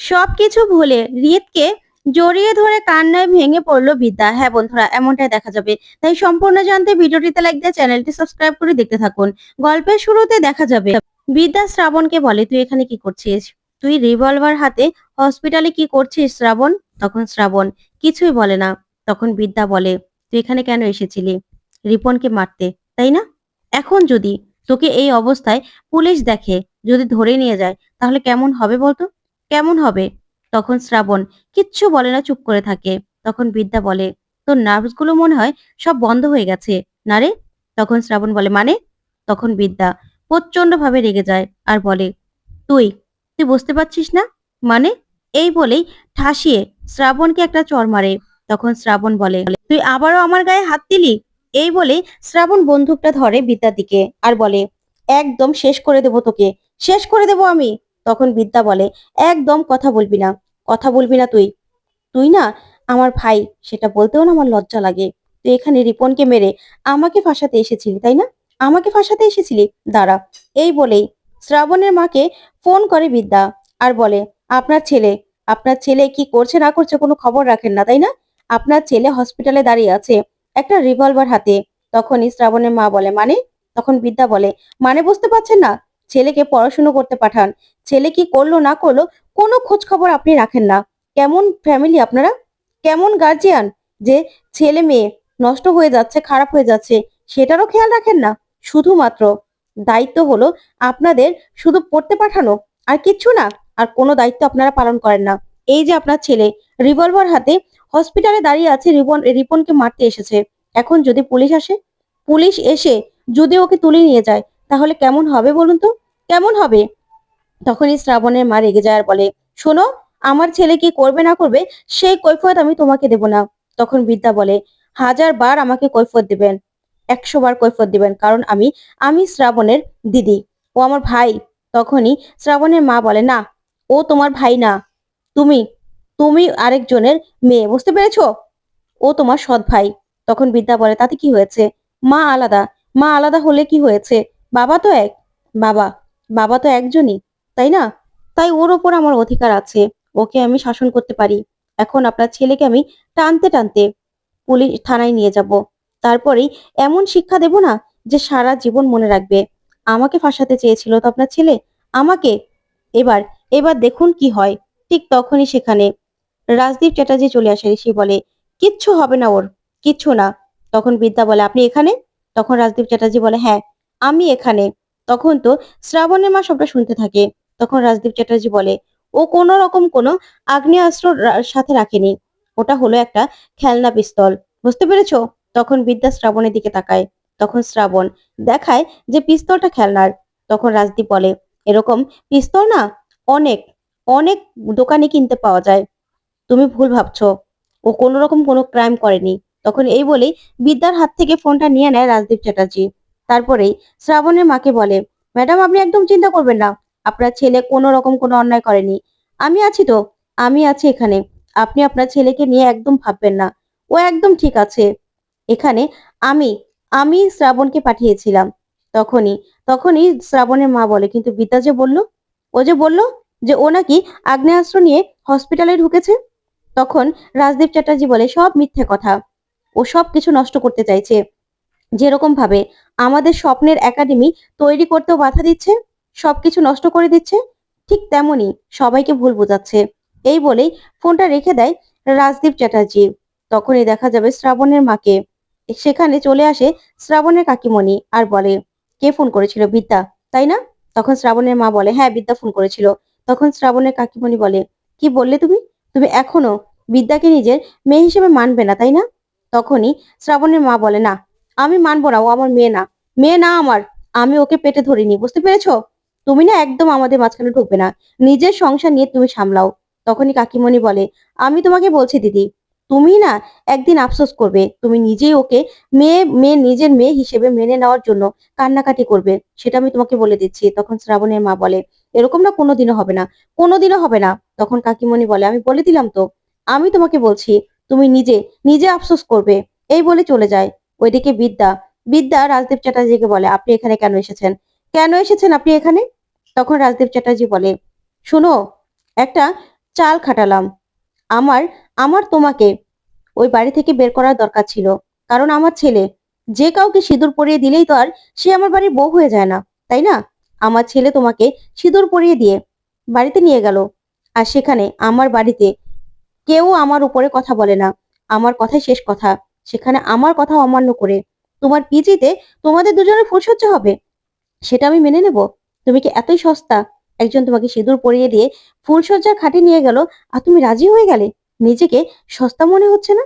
সবকিছু ভুলে রিতকে জড়িয়ে ধরে কান্নায় ভেঙে পড়লো বিদ্যা। হ্যাঁ বন্ধুরা, এমনটাই দেখা যাবে। তাই সম্পূর্ণ জানতে ভিডিওটিতে লাইক দিয়ে চ্যানেলটি সাবস্ক্রাইব করে দেখতে থাকুন। গল্পের শুরুতে দেখা যাবে বিদ্যা শ্রাবণকে বলে, তুই এখানে কি করছিস? তুই রিভলভার হাতে হসপিটালে কি করছিস শ্রাবণ? তখন শ্রাবণ কিছুই বলে না। তখন বিদ্যা বলে, তুই এখানে কেন এসেছিলি? রিপনকে মারতে, তাই না? এখন যদি তোকে এই অবস্থায় পুলিশ দেখে, যদি ধরে নিয়ে যায়, তাহলে কেমন হবে বলতো? কেমন হবে? তখন শ্রাবণ কিচ্ছু বলে না, চুপ করে থাকে। তখন বিদ্যা বলে, তোর নার্ভস গুলো মনে হয় সব বন্ধ হয়ে গেছে না রে? তখন শ্রাবণ বলে, মানে? তখন বিদ্যা প্রচন্ড ভাবে রেগে যায় আর বলে, তুই তুই বুঝতে পারছিস না মানে? এই বলেই ঠাসিয়ে শ্রাবণকে একটা চড় মারে। তখন শ্রাবণ বলে, তুই আবারও আমার গায়ে হাত দিলি? এই বলে শ্রাবণ বন্দুকটা ধরে বিদ্যার দিকে আর বলে, একদম শেষ করে দেব তোকে, শেষ করে দেব আমি। তখন বিদ্যা বলে, একদম কথা বলবি না, কথা বলবি না তুই। তুই না আমার ভাই, সেটা বলতেও না আমার লজ্জা লাগে। তুই এখানে রিপনকে মেরে আমাকে ফাঁসাতে এসেছিলি, তাই না? আমাকে ফাঁসাতে এসেছিলি। দাঁড়া। এই বলেই শ্রাবণের মাকে ফোন করে বিদ্যা আর বলে, আপনার ছেলে, আপনার ছেলে কি করছে না করছে কোনো খবর রাখেন না, তাই না? আপনার ছেলে হসপিটালে দাঁড়িয়ে আছে একটা রিভলভার হাতে। তখনই শ্রাবণের মা বলে, মানে? তখন বিদ্যা বলে, মানে বুঝতে পারছেন না? ছেলেকে পড়াশুনো করতে পাঠান, ছেলে কি করলো না করলো কোনো খোঁজ খবর আপনি রাখেন না। কেমন ফ্যামিলি আপনারা? কেমন গার্জিয়ান যে ছেলে মেয়ে নষ্ট হয়ে যাচ্ছে, খারাপ হয়ে যাচ্ছে, সেটারও খেয়াল রাখেন না? শুধুমাত্র দায়িত্ব হলো আপনাদের শুধু পড়তে পাঠানো, আর কিচ্ছু না। আর কোনো দায়িত্ব আপনারা পালন করেন না। এই যে আপনার ছেলে রিভলভার হাতে হসপিটালে দাঁড়িয়ে আছে, রিপনকে মারতে এসেছে। এখন যদি পুলিশ আসে, পুলিশ এসে যদি ওকে তুলে নিয়ে যায়, তাহলে কেমন হবে বলুন তো? কেমন হবে? তখনই শ্রাবণের মা রেগে যায় আর বলে, শোনো, আমার ছেলে কি করবে না করবে সেই কৈফিয়ত আমি তোমাকে দেব না। তখন বিদ্যা বলে, 1000 বার আমাকে কৈফিয়ত দিবেন, 100 বার কৈফিয়ত দিবেন, কারণ আমি আমি শ্রাবণের দিদি, ও আমার ভাই। তখনই শ্রাবণের মা বলে, না, ও তোমার ভাই না, তুমি তুমি আরেকজনের মেয়ে, বুঝতে পেরেছো? ও তোমার সৎ ভাই। তখন বিদ্যা বলে, তাতে কি হয়েছে? মা আলাদা, মা আলাদা হলে কি হয়েছে? বাবা তো এক। বাবা বাবা তো একজনই, তাই না? তাই ওর ওপর আমার অধিকার আছে, ওকে আমি শাসন করতে পারি। এখন আপনার ছেলেকে আমি টানতে টানতে পুলিশ থানায় নিয়ে যাব। তারপরেই এমন শিক্ষা দেব না যে সারা জীবন মনে রাখবে। আমাকে ফাঁসাতে চেয়েছিল তো আপনার ছেলে, আমাকে। এবার এবার দেখুন কি হয়। ঠিক তখনই সেখানে রাজদীপ চ্যাটার্জি চলে আসে। সে বলে, কিচ্ছু হবে না ওর, কিচ্ছু না। তখন বিদ্যা বলে, আপনি এখানে? তখন রাজদীপ চ্যাটার্জি বলে, হ্যাঁ, আমি এখানে। তখন তো শ্রাবণের মা সবটা শুনতে থাকে। তখন রাজদীপ চ্যাটার্জি বলে, ও কোনো রকম কোনো আগ্নেয়াস্ত্র সাথে রাখেনি, ওটা হলো একটা খেলনা পিস্তল, বুঝতে পেরেছো? তখন বিদ্যা শ্রাবণের দিকে তাকায়। তখন শ্রাবণ দেখায় যে পিস্তলটা খেলনার। তখন রাজদীপ বলে, এরকম পিস্তল না অনেক অনেক দোকানে কিনতে পাওয়া যায়, তুমি ভুল ভাবছো, ও কোনো রকম কোনো ক্রাইম করেনি। তখন এই বলেই বিদ্যার হাত থেকে ফোনটা নিয়ে নেয় রাজদীপ চ্যাটার্জি। তারপরেই শ্রাবণের মাকে বলে, ম্যাডাম আপনি একদম চিন্তা করবেন না, আপনার ছেলে কোনো রকম কোনো অন্যায় করেনি। আমি আছি তো, আমি আছি এখানে। আপনি আপনার ছেলেকে নিয়ে একদম ভাববেন না, ও একদম ঠিক আছে। এখানে আমি আমি শ্রাবণকে পাঠিয়েছিলাম। তখনই তখনই শ্রাবণের মা বলে, কিন্তু বিদ্যা যে বলল, ও যে বলল যে ও নাকি আগ্নেয়াস্ত্র নিয়ে হসপিটালে ঢুকেছে। তখন রাজদীপ চ্যাটার্জি বলে, সব মিথ্যে কথা, ও সব কিছু নষ্ট করতে চাইছে। যেরকম ভাবে আমাদের স্বপ্নের একাডেমি তৈরি করতেও বাধা দিচ্ছে, সবকিছু নষ্ট করে দিচ্ছে, ঠিক তেমনি সবাইকে ভুল বোঝাচ্ছে। এই বলেই ফোনটা রেখে দেয় রাজদীপ চ্যাটার্জি। তখনই দেখা যাবে শ্রাবণের মাকে। সেখানে চলে আসে শ্রাবণের কাকিমণি আর বলে, কে ফোন করেছিল? বিদ্যা, তাই না? তখন শ্রাবণের মা বলে, হ্যাঁ, বিদ্যা ফোন করেছিল। তখন শ্রাবণের কাকিমণি বলে, কি বললে তুমি? তুমি এখনো বিদ্যাকে নিজের মেয়ে হিসেবে মানবে না, তাই না? তখনই শ্রাবণের মা বলে, না, আমি মানবো না, ও আমার মেয়ে না, মেয়ে না আমার। আমি ওকে পেটে ধরিনি, বুঝতে পেরেছো? তুমি না একদম আমাদের মাঝখানে ঢুকবে না, নিজের সংসার নিয়ে তুমি সামলাও। তখনই কাকিমণি বলে, আমি তোমাকে বলছি দিদি, তুমি না একদিন আফসোস করবে, তুমি নিজেই ওকে মেয়ে মেয়ে নিজের মেয়ে হিসেবে মেনে নেওয়ার জন্য কান্নাকাটি করবে, সেটা আমি তোমাকে বলে দিচ্ছি। তখন শ্রাবণের মা বলে, এরকম না কোনোদিনও হবে না, কোনোদিনও হবে না। তখন কাকিমণি বলে, আমি বলে দিলাম তো, আমি তোমাকে বলছি, তুমি নিজে নিজে আফসোস করবে। এই বলে চলে যায়। ওইদিকে বিদ্যা বিদ্যা রাজদীপ চ্যাটার্জিকে বলে, আপনি এখানে কেন এসেছেন? কেন এসেছেন আপনি এখানে? তখন রাজদীপ চ্যাটার্জি বলে, শুনো, একটা চাল খাটালাম। আমার আমার তোমাকে ওই বাড়ি থেকে বের করার দরকার ছিল। কারণ আমার ছেলে যে কাউকে সিঁদুর পরিয়ে দিলেই তো আর সে আমার বাড়ির বউ হয়ে যায় না, তাই না? আমার ছেলে তোমাকে সিঁদুর পরিয়ে দিয়ে বাড়িতে নিয়ে গেল। আর সেখানে আমার বাড়িতে কেউ আমার উপরে কথা বলে না। আমার কথাই শেষ কথা। সেখানে আমার কথা অমান্য করে তোমার পিজিতে তোমাদের দুজনের ফুলসজ্জা হবে। সেটা আমি মেনে নেব? তুমি কি এতই সস্তা? একজন তোমাকে সিঁদুর পরিয়ে দিয়ে ফুলসজ্জার খাটে নিয়ে গেল আর তুমি রাজি হয়ে গেলে? নিজেকে সস্তা মনে হচ্ছে না?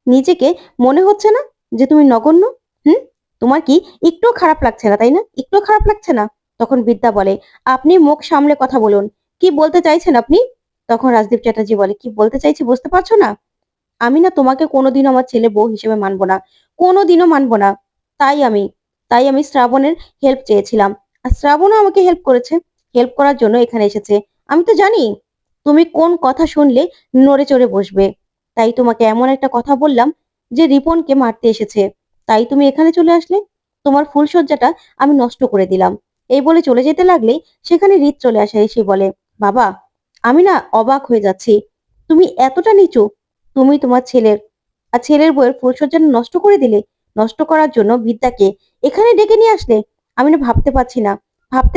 নিজেকে মনে হচ্ছে না যে তুমি নগণ্য? হুম? তোমার কি একটুও খারাপ লাগছে না, তাই না? একটুও খারাপ লাগছে না? তখন বিদ্যা বলে, আপনি মুখ সামলে কথা বলুন। কি বলতে চাইছেন আপনি? তখন রাজদীপ চ্যাটার্জি বলে, কি বলতে চাইছি বুঝতে পারছো না? আমি না তোমাকে কোনোদিনও আমার ছেলে বউ হিসেবে মানবো না। কোনোদিনও মানবো না। তাই আমি তাই আমি শ্রাবণের হেল্প চেয়েছিলাম। আর শ্রাবণও আমাকে হেল্প করেছে। হেল্প করার জন্য এখানে এসেছে। আমি তো জানি তুমি কোন কথা শুনলে নড়ে চড়ে বসবে। তাই তোমাকে এমন একটা কথা বললাম যে রিপনকে মারতে এসেছে। তাই তুমি এখানে চলে আসলে। তোমার ফুলসজ্জাটা আমি নষ্ট করে দিলাম। এই বলে চলে যেতে লাগলেই সেখানে রিত চলে আসে, এসে বলে, বাবা, আমি না অবাক হয়ে যাচ্ছি। তুমি এতটা নিচু? তুমি তোমার ছেলের বউয়ের ফুলসজ্জা নষ্ট করে দিলে। নষ্ট করার জন্য বিদ্যাকে এখানে ডেকে নিয়ে আসলে। আমি না ভাবতে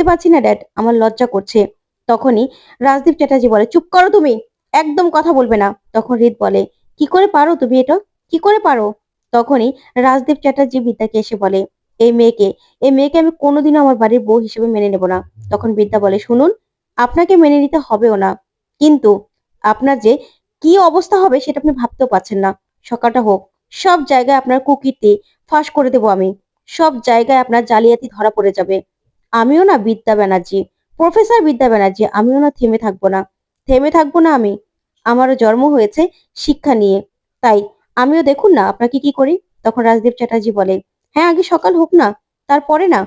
পারছি না ড্যাড, আমার লজ্জা করছে। তখনই রাজদীপ চ্যাটার্জি বলে, চুপ করো তুমি, একদম কথা বলবে না। তখন রিত বলে, কি করে পারো তুমি এটা? কি করে পারো? তখনই রাজদীপ চ্যাটার্জি বিদ্যাকে এসে বলে, এই মেয়েকে এই মেয়েকে আমি কোনোদিনও আমার বাড়ির বউ হিসেবে মেনে নেব না। তখন বিদ্যা বলে, শুনুন, আপনাকে মেনে নিতে হবেও না, কিন্তু আপনার যে কি অবস্থা হবে সেটা আপনি ভাবতেও পারছেন না। সকালটা হোক, সব জায়গায় আপনার কুকীর্তি ফাঁস করে দেবো আমি। সব জায়গায় আপনার জালিয়াতি ধরা পড়ে যাবে। আমিও না বিদ্যা ব্যানার্জি, প্রফেসর বিদ্যা ব্যানার্জি, আমিও না থেমে থাকবো না। থেমে থাকবো না আমি। আমারও জন্ম হয়েছে শিক্ষা নিয়ে। তাই আমিও দেখুন না আপনাকে কি করি। তখন রাজদীপ চ্যাটার্জি বলে, হ্যাঁ, আগে সকাল হোক না, তারপরে না।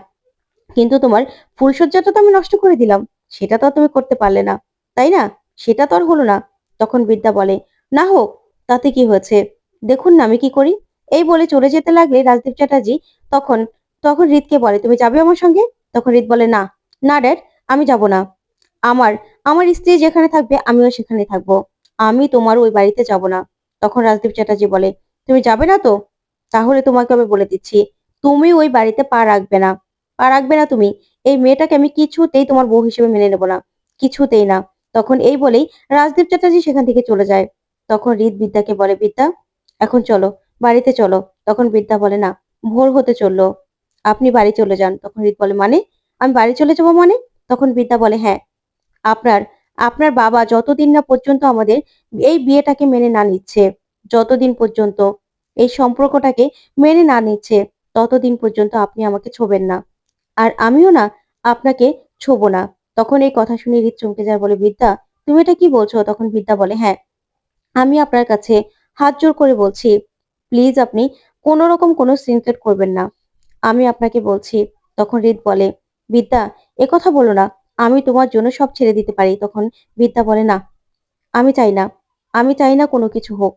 কিন্তু তোমার ফুলসজ্জাটা তো আমি নষ্ট করে দিলাম। সেটা তো আর তুমি করতে পারলে না, তাই না? সেটা তো আর হলো না। তখন বিদ্যা বলে, না হোক, তাতে কি হয়েছে? দেখুন না আমি কি করি। এই বলে চলে যেতে লাগলে রাজদীপ চ্যাটার্জি তখন তখন রিতকে বলে, তুমি যাবে আমার সঙ্গে? তখন রিত বলে, না, না ড্যাড, আমি যাব না। আমার আমার স্ত্রী যেখানে থাকবে আমিও সেখানে থাকবো। আমি তোমার ওই বাড়িতে যাব না। তখন রাজদীপ চ্যাটার্জি বলে, তুমি যাবে না তো? তাহলে তোমাকে আমি বলে দিচ্ছি, তুমি ওই বাড়িতে পা রাখবে না। পা রাখবে না তুমি। এই মেয়েটাকে আমি কিছুতেই তোমার বউ হিসেবে মেনে নেব না। কিছুতেই না। তখন এই বলেই রাজদীপ চ্যাটার্জি সেখান থেকে চলে যায়। তখন রিত বিদ্যাকে বলে, বিদ্যা, এখন চলো, বাড়িতে চলো। তখন বিদ্যা বলে, না, ভোর হতে চললো, আপনি বাড়ি চলে যান। তখন রিত বলে, মানে? আমি বাড়ি চলে যাবো মানে? তখন বিদ্যা বলে, হ্যাঁ, আপনার আপনার বাবা যতদিন না পর্যন্ত আমাদের এই বিয়েটাকে মেনে না নিচ্ছে, যতদিন পর্যন্ত এই সম্পর্কটাকে মেনে না নিচ্ছে, ততদিন পর্যন্ত আপনি আমাকে ছোবেন না। আর আমিও না আপনাকে ছোবো না। তখন এই কথা শুনে রিত চমকে যায়, বলে, বিদ্যা, তুমি এটা কি বলছো? তখন বিদ্যা বলে, হ্যাঁ, আমি আপনার কাছে হাত জোর করে বলছি, প্লিজ আপনি কোনো রকম কোনো সিনক্রেট করবেন না। আমি আপনাকে বলছি। তখন রিত বলে, বিদ্যা, কথা বলো না, আমি তোমার জন্য সব ছেড়ে দিতে পারি। তখন বিদ্যা বলে, না, আমি চাই না, আমি চাই না কোনো কিছু হোক।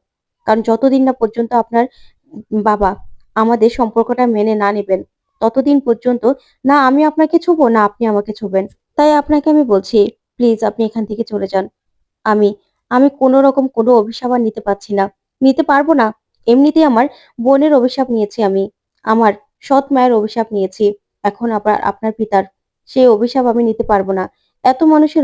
কারণ যতদিন না পর্যন্ত আপনার বাবা আমাদের সম্পর্কটা মেনে না নেবেন, ততদিন পর্যন্ত না আমি আপনাকে ছোবো, না আপনি আমাকে ছোবেন। তাই আপনাকে আমি বলছি, প্লিজ আপনি এখান থেকে চলে যান। আমি আমি কোনো রকম কোনো অভিশাপ আর নিতে পারছি না। নিতে পারবো না। এমনিতেই আমার বোনের অভিশাপ নিয়েছি আমি। আমার সৎ মায়ের অভিশাপ নিয়েছি। এখন আবার আপনার পিতার সেই অভিশাপ আমি নিতে পারবো না। এত মানুষের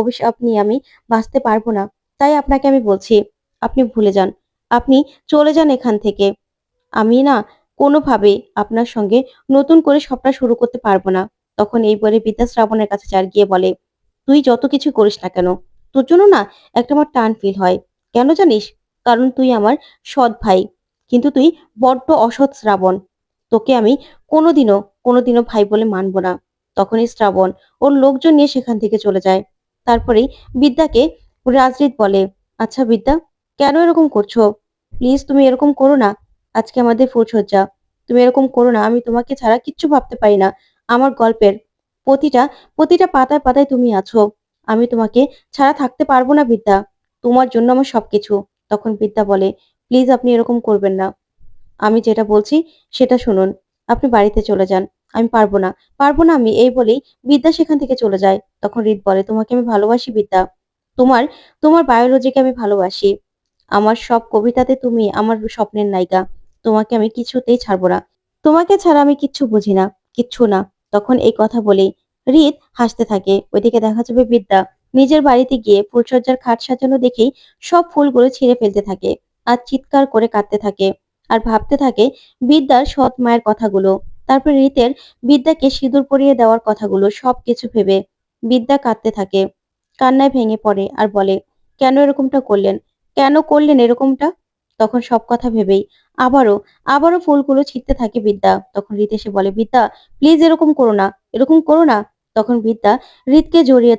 অভিশাপ নিয়ে আমি বাঁচতে পারবো না। তাই আপনাকে আমি বলছি, আপনি ভুলে যান। আপনি চলে যান এখান থেকে। আমি না কোনোভাবেই আপনার সঙ্গে নতুন করে সবটা শুরু করতে পারবো না। তখন এই বলে বিদ্যা শ্রাবণের কাছে যায়, গিয়ে বলে, তুই যত কিছু করিস না কেন, তোর জন্য না একটা আমার টান ফিল হয়। কেন জানিস? কারণ তুই আমার সৎ ভাই। কিন্তু তুই বড্ড অসৎ শ্রাবণ। তোকে আমি কোনোদিনও কোনোদিনও ভাই বলে মানবো না। তখনই শ্রাবণ ওর লোকজন নিয়ে সেখান থেকে চলে যায়। তারপরেই বিদ্যাকে রাজরিত বলে, আচ্ছা বিদ্যা, কেন এরকম করছো? প্লিজ তুমি এরকম করো না। আজকে আমাদের ফুলসজ্জা, তুমি এরকম করো না। আমি তোমাকে ছাড়া কিচ্ছু ভাবতে পারি না। আমার গল্পের প্রতিটা প্রতিটা পাতায় পাতায় তুমি আছো। আমি তোমাকে ছাড়া থাকতে পারবো না বিদ্যা। তোমার জন্য আমার সবকিছু। তখন বিদ্যা বলে, প্লিজ আপনি এরকম করবেন না। আমি যেটা বলছি সেটা শুনুন। আপনি বাড়িতে চলে যান। আমি পারবো না, পারবো না আমি। এই বলেই বিদ্যা সেখান থেকে চলে যায়। তখন রিত বলে, তোমাকে আমি ভালোবাসি বিদ্যা। তোমার তোমার বায়োলজিকে আমি ভালোবাসি। আমার সব কবিতাতে তুমি আমার স্বপ্নের নায়িকা। তোমাকে আমি কিছুতেই ছাড়বো না। তোমাকে ছাড়া আমি কিচ্ছু বুঝি না, কিচ্ছু না। তখন এই কথা বলেই হৃদ হাসতে থাকে। ওইদিকে দেখা যাবে বিদ্যা নিজের বাড়িতে গিয়ে ফুলসজ্জার খাট সাজানো দেখেই সব ফুলগুলো ছিঁড়ে ফেলতে থাকে আর চিৎকার করে কাঁদতে থাকে আর ভাবতে থাকে বিদ্যার সৎ মায়ের কথাগুলো। তারপর রীতের বিদ্যাকে সিঁদুর পরিয়ে দেওয়ার কথাগুলো সবকিছু ভেবে বিদ্যা কাঁদতে থাকে, কান্নায় ভেঙে পড়ে আর বলে, কেন এরকমটা করলেন? কেন করলেন এরকমটা? তখন সব কথা ভেবেই আবারও আবারও ফুলগুলো ছিঁড়তে থাকে বিদ্যা। তখন রীত এসে বলে, বিদ্যা প্লিজ এরকম করো না, এরকম করো না। তখন বিদ্যা রীতকে জড়িয়ে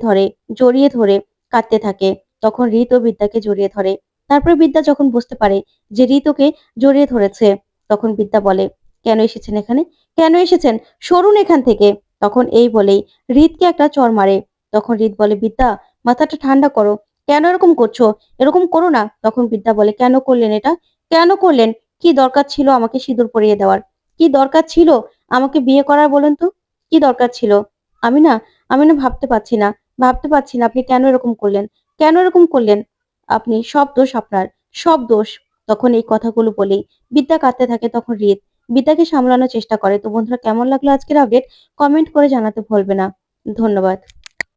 ধরে কাঁদতে থাকে। তখন রীত ও বিদ্যাকে জড়িয়ে ধরে। তারপরে বিদ্যা যখন বুঝতে পারে যে রীত ওকে জড়িয়ে ধরেছে, তখন বিদ্যা বলে, কেন এসেছেন এখানে? কেন এসেছেন? সরুন এখান থেকে। তখন এই বলেই রীতকে একটা চড় মারে। তখন রীত বলে, বিদ্যা মাথাটা ঠান্ডা করো, কেন এরকম করছো? এরকম করো না। তখন বিদ্যা বলে, কেন করলেন এটা? কেন করলেন? কি দরকার ছিল আমাকে সিঁদুর পরিয়ে দেওয়ার? কি দরকার ছিল আমাকে বিয়ে করার বলেন তো? কি দরকার ছিল? আমি না আমি না ভাবতে পারছি না আপনি কেন এরকম করলেন? কেন এরকম করলেন? আপনি সব দোষ আপনার, সব দোষ। তখন এই কথাগুলো বলেই বিদ্যা কাঁদতে থাকে। তখন রীত বিদ্যাকে সামলানোর চেষ্টা করে। তো বন্ধুরা, কেমন লাগলো আজকের আপডেট? কমেন্ট করে জানাতে ভুলবে না। ধন্যবাদ।